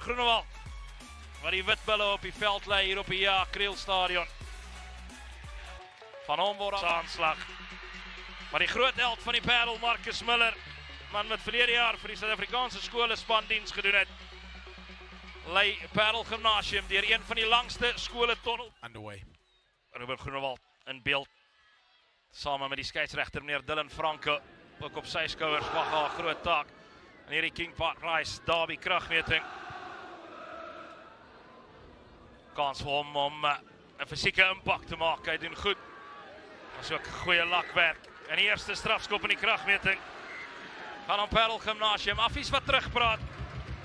Groenewald, wat die witbulle op die veld lê hier op die Kriel Stadion. Van hom word aanslag. Maar die groot held van die Parel, Marcus Miller, man wat verlede jaar vir die Suid-Afrikaanse skole spandiens gedoen het, lei Parel Gymnasium deur een van die langste skole tonnel. Underway. Ruben Groenewald in beeld, saam met die skeieregter meneer Dylan Franke, ook op sy skouers wag 'n groot taak in hierdie King Park Rice Derby kragmeting. Kans vir hom om 'n fisieke impak te maak. Hy doen goed. Dit was ook goeie lakwerk. En die eerste strafskop in die kragmeting gaan aan Parel Gymnasium. Affies wat terugpraat.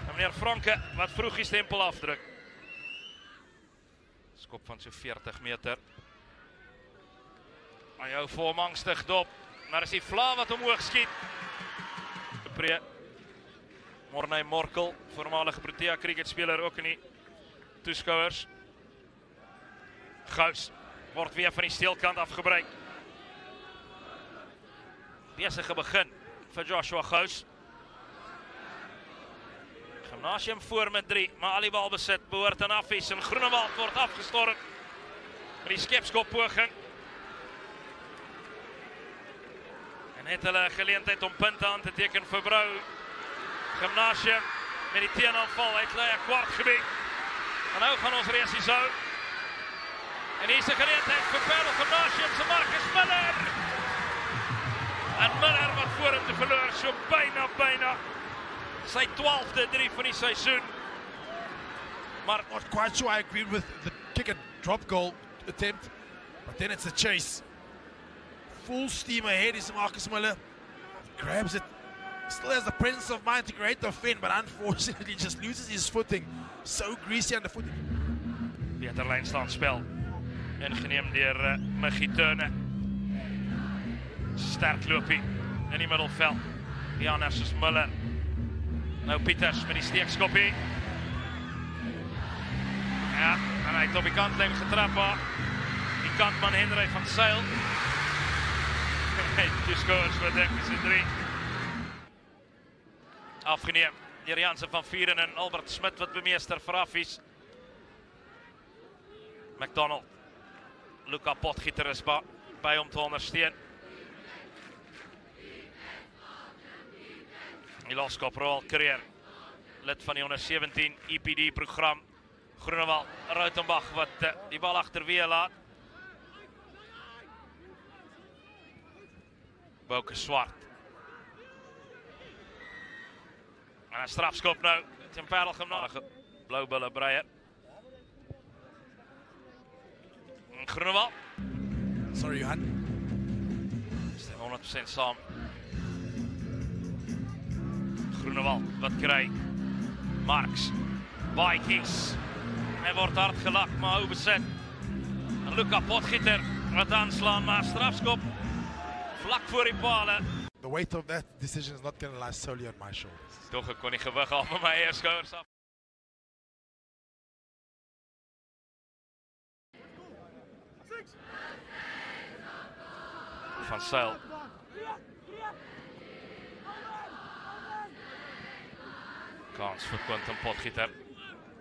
En meneer Franke wat vroeg die stempel afdruk. Skop van so 40 meter. Hy hou voor angstig dop. Maar is die vla wat omhoog skiet. Morney Morkel, voormalige Protea cricketspeler, ook in die toeskouers. Gous word weer van die steelkant afgebruik. Besige begin vir Joshua Gous. Gymnasium voor met 3, maar al die balbesit behoort aan Affies en Groenewald word afgestorm met die skepskoppoging. En het hulle geleentheid om punte aan te teken vir Brou. Gymnasium met die teenaanval uit lê 'n kwart gebied. En nou gaan ons resie sou. En hier is 'n geleentheid vir Parel Gymnasium se Marcus Miller. En Miller wat voor hom te verloor, so byna sy 12de 3 van die seisoen. Maar not quite sure I agreed with the kick and drop goal attempt, but then it's a chase. Full steam ahead is Marcus Miller. Grabs it. Still has the presence of mind to create the fin, but unfortunately just loses his footing. So greasy underfoot. Beter lynstaanspel. Ingeneem deur Migie Turner. Sterk loopie in die middelveld. Die anders is Miller. Nou Pieters met die steekskoppie. Ja, en hy het op die kantlyn getrap waar die kantman Henry van Sail. Hy scores vir dink is 3. Afgeneem deur Jansen van Vieren en Albert Smit wat bemeester vir Affies. McDonald. Luca Potgieter is by om te ondersteun. Die loskop Roel Creer, lid van die onder 17 EPD program. Groenewald, Rautenbach wat die bal agterweë laat. Bouke Swart. En 'n strafskop nou teen Parel Gymnasium. Blou bulle Breyer. Groenewald. Sorry, Johan. Stem 100% saam. Groenewald wat kry. Marks. Vikings. Hy word hard gelak, maar hou besit. En Luca Potgieter wat aanslaan, maar strafskop vlak voor die pale. The weight of that decision is not going to lie solely on my shoulders. Toch ek kon die gewig af van my eie skouers af. Van Sail. Kans vir Quentin Potgieter.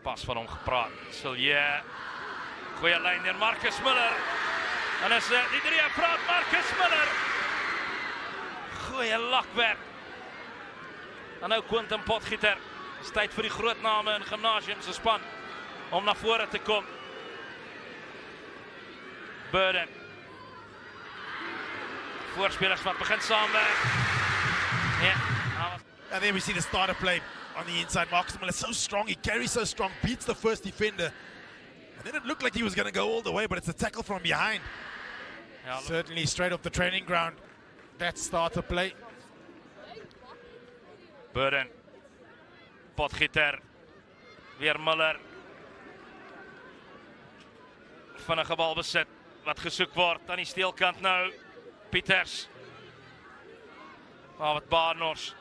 Pas van hom gepraat. Silje. Goeie lyn deur Marcus Miller. En is die 3 praat Marcus Miller. Goeie lakwerk. En nou Quentin Potgieter. Dis tyd vir die groot name in Gymnasium se span om na vore te kom. Burden. Voorspelers wat begin saamwerk. Ja. And then we see the starter play on the inside. Marcus Miller so strong, he carries so strong, beats the first defender. And then it looked like he was going to go all the way, but it's a tackle from behind. Ja, certainly straight off the training ground, that starter play. Burden. Potgieter. Weer Miller. Vinnige bal besit wat gesoek word aan die steelkant nou. Pieters. Wat Barnors.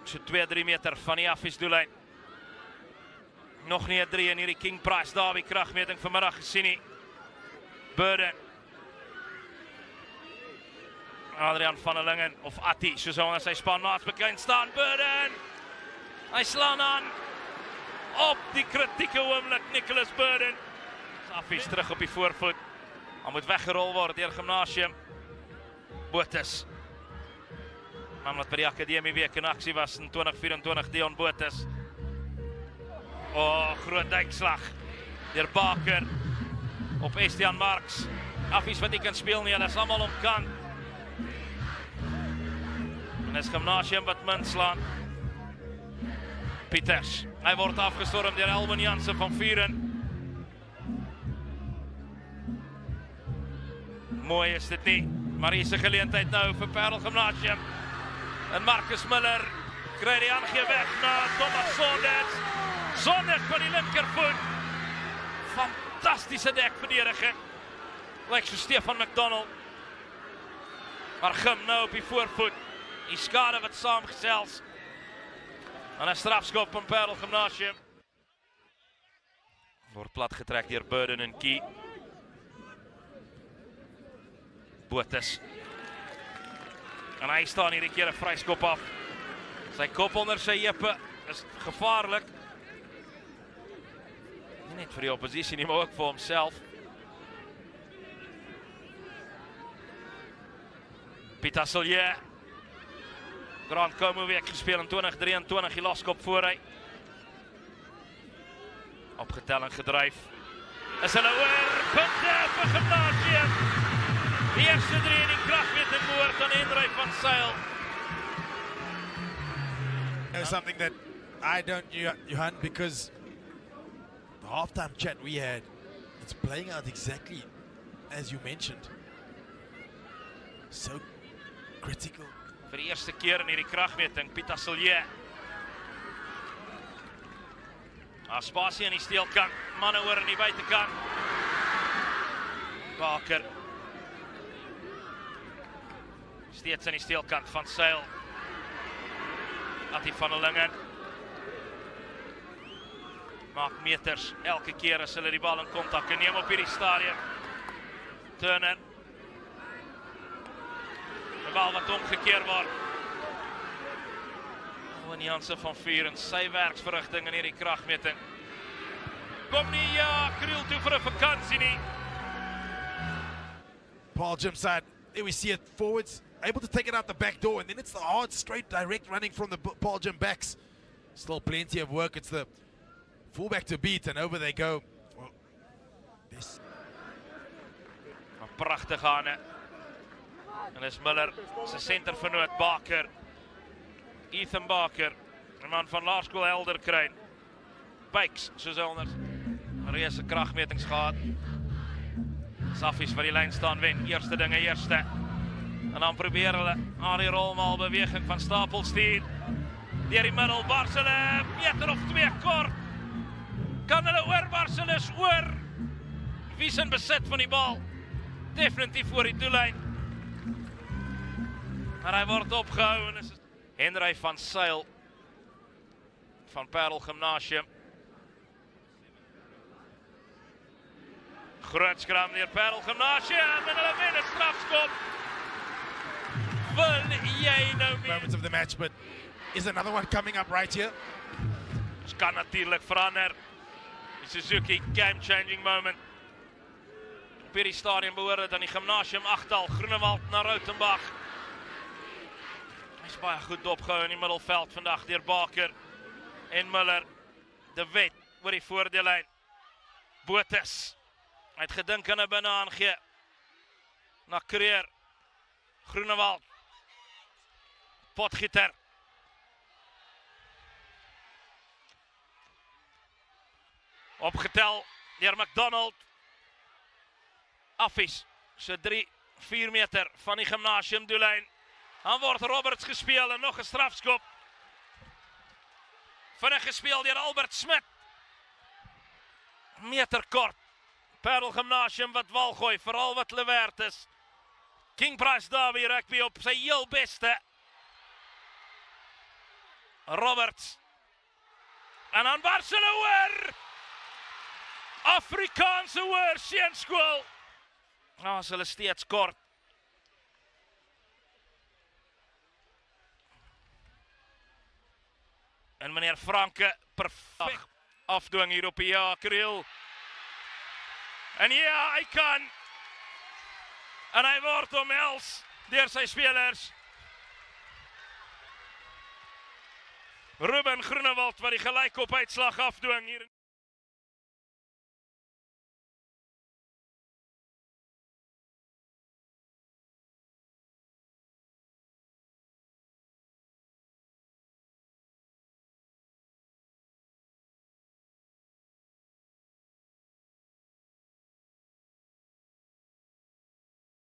So 2-3 meter van die Affiesdoellyn. Nog nie 'n 3 in hierdie King Price Derby kragmeting vanmiddag gesien nie. Burden. Adrian van der Lingen of Atti, soos hy sy spanmaats bekend staan. Burden. Hy slaan aan. op die kritieke oomblik Nicholas Burden. Affies terug op die voorvoet. Hij moet weggerol worden deur Gimnasium. Botha. Man wat by die akademie week in aksie was in 2024, Dion Botha. Groot duikslag deur Baker op Estian Marks. Affies wat nie kan speel nie, hulle is almal omkant. En dis Gimnasium wat min slaan. Pieters, hy word afgestorm deur Elwin Jansen van Vuren. Mooi is dit nie, maar hier is 'n geleentheid nou vir Parel Gimnasium. En Marcus Miller kry die aangee weg na Thomas Saunders. Saunders van die linkervoet. Fantastiese dekverdediging. Lyk so Stefan McDonald. Maar Gim nou op die voorvoet. Die skade wat saamgesels. En 'n strafskop van Parel Gimnasium. Word plat getrek deur Burden en Key. Botha. En hy staan hierdie keer 'n vryskop af. Sy kop onder sy heupe is gevaarlik. Nie net vir die oppositie nie, maar ook vir homself. Pieter Silje. Grand Como week gespeel in 2023, die loskop voor hy. Opgetel en gedryf. Is hulle oor, punte vir Gimnasium. Die eerste 3 in die kragmeting behoort aan Henry van Zyl. Something that I don't, Johan, because the halftime chat we had, it's playing out exactly as you mentioned. So critical. Vir die eerste keer in hierdie kragmeting, Pieter Silje. Spasie aan die steelkant, manne oor aan die buitekant. Baker. Steeds aan die steelkant van Zyl. Attie van der Lingen. Maak meters elke keer as hulle die bal in kontak neem op hierdie stadium. Turner. 'n bal wat omgekeer word. Elwin Jansen van Vuren, sy werksverrigting in hierdie kragmeting. Kom nie Kriel toe vir 'n vakansie nie. Paul Jim side, there we see it forwards, able to take it out the back door, and then it's the hard, straight, direct running from the Paul Jim backs. Still plenty of work. It's the fullback to beat, and over they go. Well, this. 'n pragtige hane. En is Miller, sy sentervernoot Baker. Ethan Baker, 'n man van Laerskool Helderkruin. Bykes, soos hy onder 'n reuse kragmetings gehad. Saffies vir die lyn staan wen, eerste dinge eerste. En dan probeer hulle aan die rolmaal beweging van Stapelstein. Deur die middel, Barsele, meter of 2 kort. Kan hulle oor Barsele is oor. Wie is in besit van die bal? Definitief voor die doellyn. Maar hy word opgehou en is Henry van Zyl van Parel Gimnasium. Groot skram deur Parel Gimnasium en hulle wen 'n strafskop. Wil jy nou meer? Moments of the match, but is another one coming up right here? Ons kan natuurlik verander. Die Suzuki game-changing moment. Op hierdie stadium behoort dit aan die Gimnasium agtal, Groenewald na Rautenbach. Hy's baie goed opgehou in die middelveld vandag deur Baker en Miller. De Wet oor die voordeellyn. Botha. Hy het gedink aan 'n binne aangee. Na Kreer. Groenewald. Potgieter. Opgetel deur McDonald. Affies. So 3-4 meter van die Gimnasium doellyn. Dan word Roberts gespeel en nog 'n strafskop. Vinnig gespeel deur Albert Smit. Meter kort. Parel Gimnasium wat wal gooi, veral wat hulle werd is. King Price Derby rugby op sy heel beste. Roberts. En dan bars hulle oor. Afrikaanse oor, Seunskool. Nou is hulle steeds kort. En meneer Franke, perfek. afdwing hier op die Kriel. En ja, hy kan. En hy word omhels deur sy spelers. Ruben Groenewald wat die gelykop uitslag afdwing hier.